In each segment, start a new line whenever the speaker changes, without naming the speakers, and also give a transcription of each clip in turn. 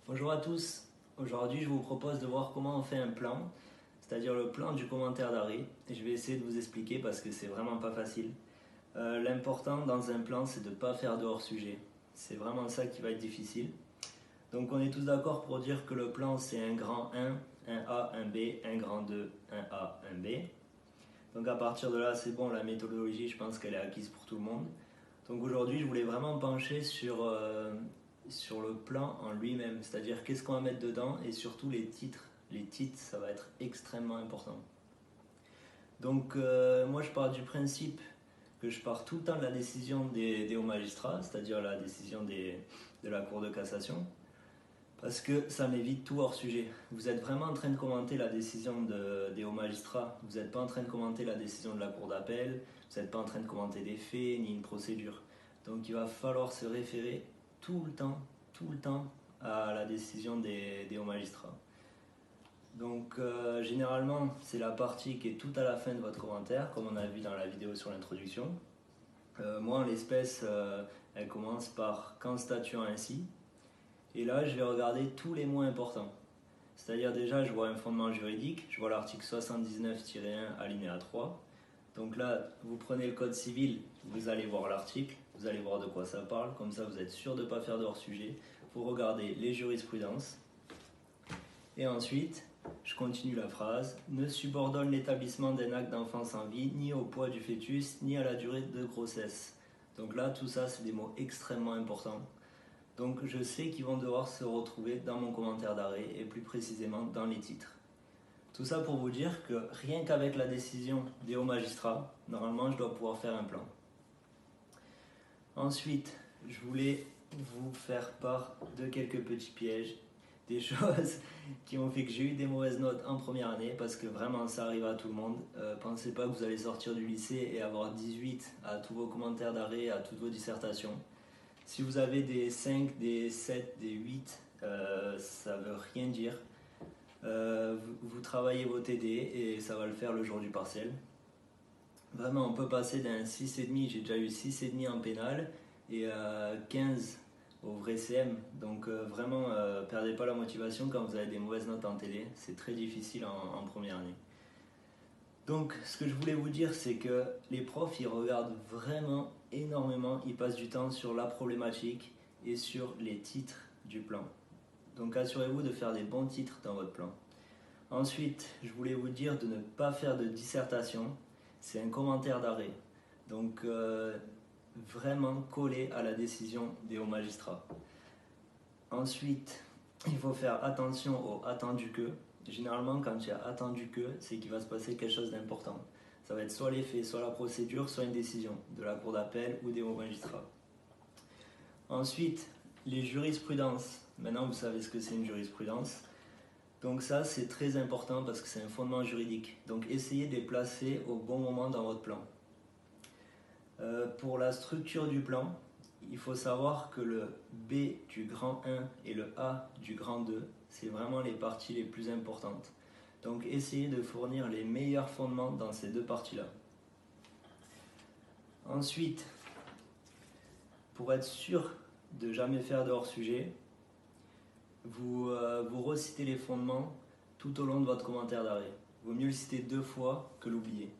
Bonjour à tous, aujourd'hui je vous propose de voir comment on fait un plan, c'est-à-dire le plan du commentaire d'arrêt, et je vais essayer de vous expliquer parce que c'est vraiment pas facile. L'important dans un plan c'est de ne pas faire de hors-sujet, c'est vraiment ça qui va être difficile. Donc on est tous d'accord pour dire que le plan c'est un grand 1, un A, un B, un grand 2, un A, un B. Donc à partir de là c'est bon, la méthodologie je pense qu'elle est acquise pour tout le monde. Donc aujourd'hui, je voulais vraiment pencher sur le plan en lui-même, c'est-à-dire qu'est-ce qu'on va mettre dedans et surtout les titres. Les titres, ça va être extrêmement important. Donc moi, je pars du principe que je pars tout le temps de la décision des hauts magistrats, c'est-à-dire la décision de la Cour de cassation, parce que ça m'évite tout hors sujet. Vous êtes vraiment en train de commenter la décision des hauts magistrats, vous n'êtes pas en train de commenter la décision de la Cour d'appel, vous n'êtes pas en train de commenter des faits ni une procédure. Donc il va falloir se référer tout le temps à la décision des hauts magistrats. Donc généralement c'est la partie qui est tout à la fin de votre commentaire, comme on a vu dans la vidéo sur l'introduction. Moi en l'espèce, elle commence par « qu'en statuant ainsi ». Et là je vais regarder tous les mots importants. C'est-à-dire déjà je vois un fondement juridique, je vois l'article 79-1 alinéa 3. Donc là, vous prenez le code civil, vous allez voir l'article, vous allez voir de quoi ça parle, comme ça vous êtes sûr de ne pas faire de hors-sujet. Vous regardez les jurisprudences. Et ensuite, je continue la phrase. Ne subordonne l'établissement d'un acte d'enfance en vie ni au poids du fœtus, ni à la durée de grossesse. Donc là, tout ça, c'est des mots extrêmement importants. Donc je sais qu'ils vont devoir se retrouver dans mon commentaire d'arrêt et plus précisément dans les titres. Tout ça pour vous dire que rien qu'avec la décision des hauts magistrats, normalement je dois pouvoir faire un plan. Ensuite, je voulais vous faire part de quelques petits pièges, des choses qui ont fait que j'ai eu des mauvaises notes en première année, parce que vraiment ça arrive à tout le monde. Pensez pas que vous allez sortir du lycée et avoir 18 à tous vos commentaires d'arrêt, à toutes vos dissertations. Si vous avez des 5, des 7, des 8, ça veut rien dire. Vous travaillez vos TD et ça va le faire le jour du partiel. Vraiment, on peut passer d'un 6,5, j'ai déjà eu 6,5 en pénal et 15 au vrai CM. Donc vraiment, perdez pas la motivation quand vous avez des mauvaises notes en TD. C'est très difficile en première année. Donc ce que je voulais vous dire, c'est que les profs, ils regardent vraiment énormément, ils passent du temps sur la problématique et sur les titres du plan. Donc assurez-vous de faire des bons titres dans votre plan. Ensuite, je voulais vous dire de ne pas faire de dissertation, c'est un commentaire d'arrêt. Donc vraiment collé à la décision des hauts magistrats. Ensuite, il faut faire attention au attendu que. Généralement, quand il y a attendu que, c'est qu'il va se passer quelque chose d'important. Ça va être soit les faits, soit la procédure, soit une décision de la cour d'appel ou des hauts magistrats. Ensuite, les jurisprudences. Maintenant, vous savez ce que c'est une jurisprudence. Donc ça, c'est très important parce que c'est un fondement juridique. Donc essayez de les placer au bon moment dans votre plan. Pour la structure du plan, il faut savoir que le B du grand 1 et le A du grand 2, c'est vraiment les parties les plus importantes. Donc essayez de fournir les meilleurs fondements dans ces deux parties-là. Ensuite, pour être sûr de jamais faire de hors-sujet, vous recitez les fondements tout au long de votre commentaire d'arrêt. Il vaut mieux le citer 2 fois que l'oublier.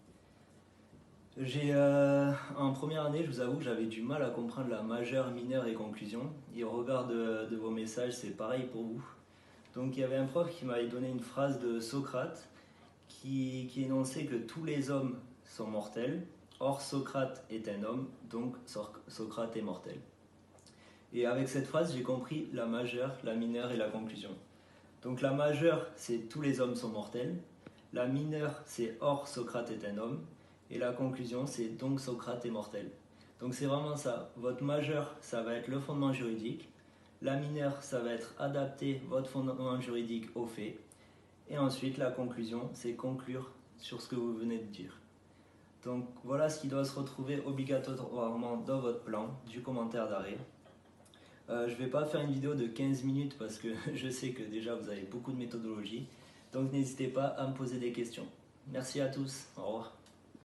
En première année, je vous avoue que j'avais du mal à comprendre la majeure, mineure et conclusion. Et au regard de vos messages, c'est pareil pour vous. Donc il y avait un prof qui m'avait donné une phrase de Socrate qui énonçait que tous les hommes sont mortels. Or Socrate est un homme, donc Socrate est mortel. Et avec cette phrase, j'ai compris la majeure, la mineure et la conclusion. Donc la majeure, c'est tous les hommes sont mortels. La mineure, c'est or Socrate est un homme. Et la conclusion, c'est donc Socrate est mortel. Donc c'est vraiment ça. Votre majeur, ça va être le fondement juridique. La mineure, ça va être adapter votre fondement juridique aux faits. Et ensuite, la conclusion, c'est conclure sur ce que vous venez de dire. Donc voilà ce qui doit se retrouver obligatoirement dans votre plan du commentaire d'arrêt. Je ne vais pas faire une vidéo de 15 minutes parce que je sais que déjà vous avez beaucoup de méthodologie. Donc n'hésitez pas à me poser des questions. Merci à tous. Au revoir.